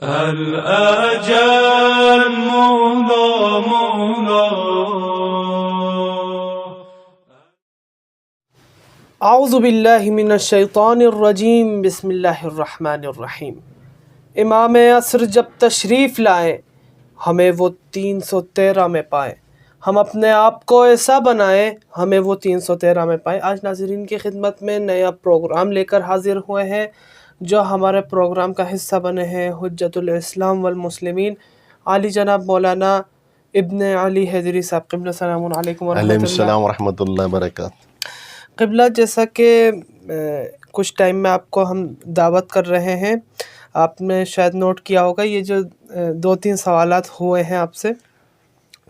الأجل مولا مولا. اعوذ باللہ من الشیطان الرجیم. بسم اللہ الرحمن الرحیم. امام عصر جب تشریف لائیں ہمیں وہ 313 میں پائیں، ہم اپنے آپ کو ایسا بنائیں ہمیں وہ 313 میں پائیں. آج ناظرین کی خدمت میں نیا پروگرام لے کر حاضر ہوئے ہیں جو ہمارے پروگرام کا حصہ بنے ہیں حجت الاسلام والمسلمین علی جناب مولانا ابن علی حیدری صاحب. قبلہ السلام علیکم ورحمۃ اللہ. علیکم السلام ورحمۃ اللہ وبرکاتہ. قبلہ، جیسا کہ کچھ ٹائم میں آپ کو ہم دعوت کر رہے ہیں، آپ نے شاید نوٹ کیا ہوگا یہ جو 2-3 سوالات ہوئے ہیں آپ سے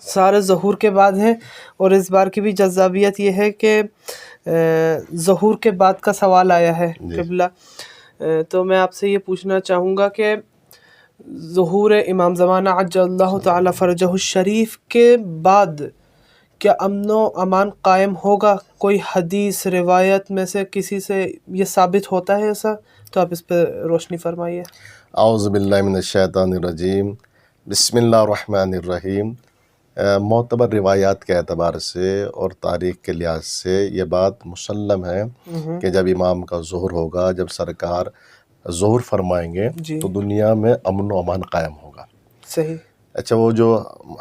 سارے ظہور کے بعد ہیں، اور اس بار کی بھی جذابیت یہ ہے کہ ظہور کے بعد کا سوال آیا ہے قبلہ. تو میں آپ سے یہ پوچھنا چاہوں گا کہ ظہور امام زمانہ عجل اللہ تعالی فرجہ الشریف کے بعد کیا امن و امان قائم ہوگا؟ کوئی حدیث روایت میں سے کسی سے یہ ثابت ہوتا ہے ایسا؟ تو آپ اس پہ روشنی فرمائیے. اعوذ باللہ من الشیطان الرجیم. بسم اللہ الرحمن الرحیم. معتبر روایات کے اعتبار سے اور تاریخ کے لحاظ سے یہ بات مسلم ہے کہ جب امام کا ظہور ہوگا، جب سرکار ظہور فرمائیں گے تو دنیا میں امن و امان قائم ہوگا. صحیح. اچھا، وہ جو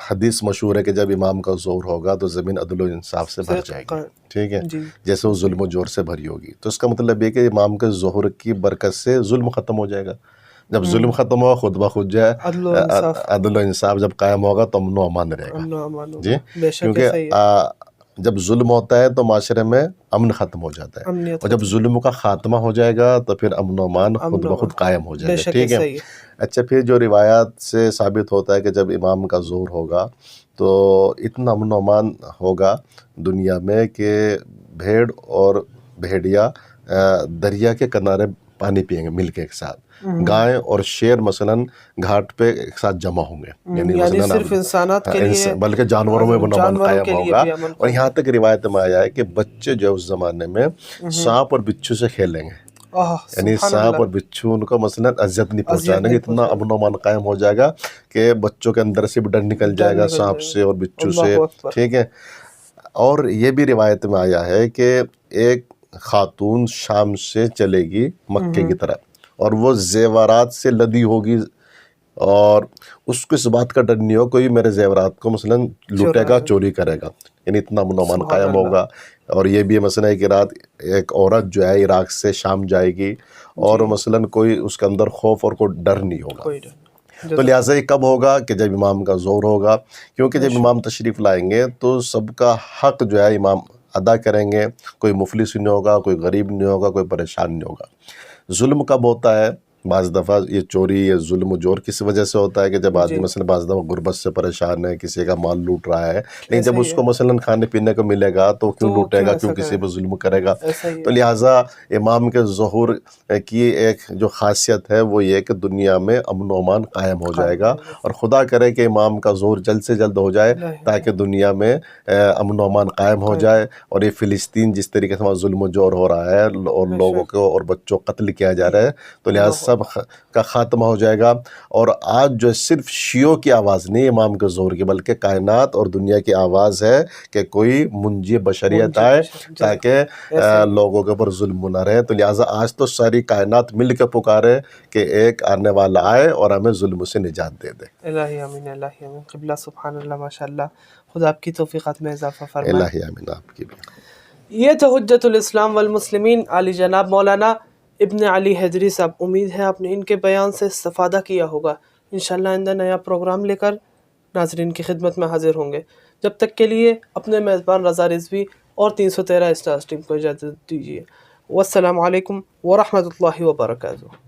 حدیث مشہور ہے کہ جب امام کا ظہور ہوگا تو زمین عدل و انصاف سے بھر جائے گی، ٹھیک ہے، جیسے وہ ظلم و جور سے بھری ہوگی. تو اس کا مطلب یہ کہ امام کے ظہور کی برکت سے ظلم ختم ہو جائے گا. جب ظلم ختم ہوگا خود بخود جو ہے عدل و انصاف جب قائم ہوگا تو امن و امان رہے گا. جی، کیونکہ جب ظلم ہوتا ہے تو معاشرے میں امن ختم ہو جاتا ہے، اور جب ظلم کا خاتمہ ہو جائے گا تو پھر امن و امان خود بخود قائم ہو جائے گا، ٹھیک ہے. اچھا، پھر جو روایات سے ثابت ہوتا ہے کہ جب امام کا ظہور ہوگا تو اتنا امن و امان ہوگا دنیا میں کہ بھیڑ اور بھیڑیا دریا کے کنارے پانی پئیں گے مل کے ایک ساتھ. گائے اور شیر مثلاً گھاٹ پہ ایک ساتھ جمع ہوں گے، یعنی صرف انسانات کے لیے بلکہ جانوروں میں امن و امان قائم ہوگا. اور یہاں تک روایت میں آیا ہے کہ بچے جو اس زمانے میں سانپ اور بچھو سے کھیلیں گے، یعنی سانپ اور بچھو ان کو مثلاً اذیت نہیں پہنچانے گے. اتنا امن و امان قائم ہو جائے گا کہ بچوں کے اندر سے بھی ڈر نکل جائے گا سانپ سے اور بچھو سے، ٹھیک ہے. اور یہ بھی روایت میں آیا ہے کہ ایک خاتون شام سے چلے گی مکے کی طرف، اور وہ زیورات سے لدی ہوگی، اور اس کو اس بات کا ڈر نہیں ہو کوئی میرے زیورات کو مثلاً لوٹے گا، چوری کرے گا. یعنی اتنا امن و امان قائم ہوگا. اور یہ بھی مثلاً ایک رات ایک عورت جو ہے عراق سے شام جائے گی اور مثلاً کوئی اس کے اندر خوف اور کوئی ڈر نہیں ہوگا. تو لہٰذا یہ کب ہوگا؟ کہ جب امام کا ظہور ہوگا، کیونکہ جب امام تشریف لائیں گے تو سب کا حق جو ہے امام ادا کریں گے. کوئی مفلس نہیں ہوگا، کوئی غریب نہیں ہوگا، کوئی پریشان نہیں ہوگا. ظلم کب ہوتا ہے؟ بعض دفعہ یہ چوری یا ظلم و جور کس وجہ سے ہوتا ہے کہ جب آدمی مثلا بعض دفعہ غربت سے پریشان ہے، کسی کا مال لوٹ رہا ہے، لیکن جب اس کو مثلا کھانے پینے کو ملے گا تو کیوں لوٹے گا، کیوں کسی پہ ظلم کرے گا. تو لہٰذا امام کے ظہور کی ایک جو خاصیت ہے وہ یہ کہ دنیا میں امن و امان قائم ہو جائے گا. اور خدا کرے کہ امام کا ظہور جلد سے جلد ہو جائے تاکہ دنیا میں امن و امان قائم ہو جائے. اور یہ فلسطین جس طریقے سے وہاں ظلم و جور ہو رہا ہے اور لوگوں کو اور بچوں کو قتل کیا جا رہا ہے، تو لہٰذا سب کا خاتمہ ہو جائے گا. اور آج جو صرف شیعوں کی آواز نہیں امام کے ظہور کی، بلکہ کائنات اور دنیا کی آواز ہے کہ کوئی منجی بشریت آئے تاکہ لوگوں کے اوپر ظلم نہ رہے. تو لہٰذا آج تو ساری کائنات مل کے پکارے کہ ایک آنے والا آئے اور ہمیں ظلم سے نجات دے دے. الہی آمین، الہی آمین. قبلہ سبحان اللہ، ماشاء اللہ. خدا آپ کی توفیقات میں اضافہ فرمائے. الہی آمین. آپ کی بھی. یہ تو حجت الاسلام والمسلمین علی جناب مولانا ابن علی حیدری صاحب. امید ہے آپ نے ان کے بیان سے استفادہ کیا ہوگا. انشاءاللہ آئندہ نیا پروگرام لے کر ناظرین کی خدمت میں حاضر ہوں گے. جب تک کے لیے اپنے میزبان رضا رضوی اور 313 اسٹارز ٹیم کو اجازت دیجیے. والسلام علیکم ورحمۃ اللہ وبرکاتہ.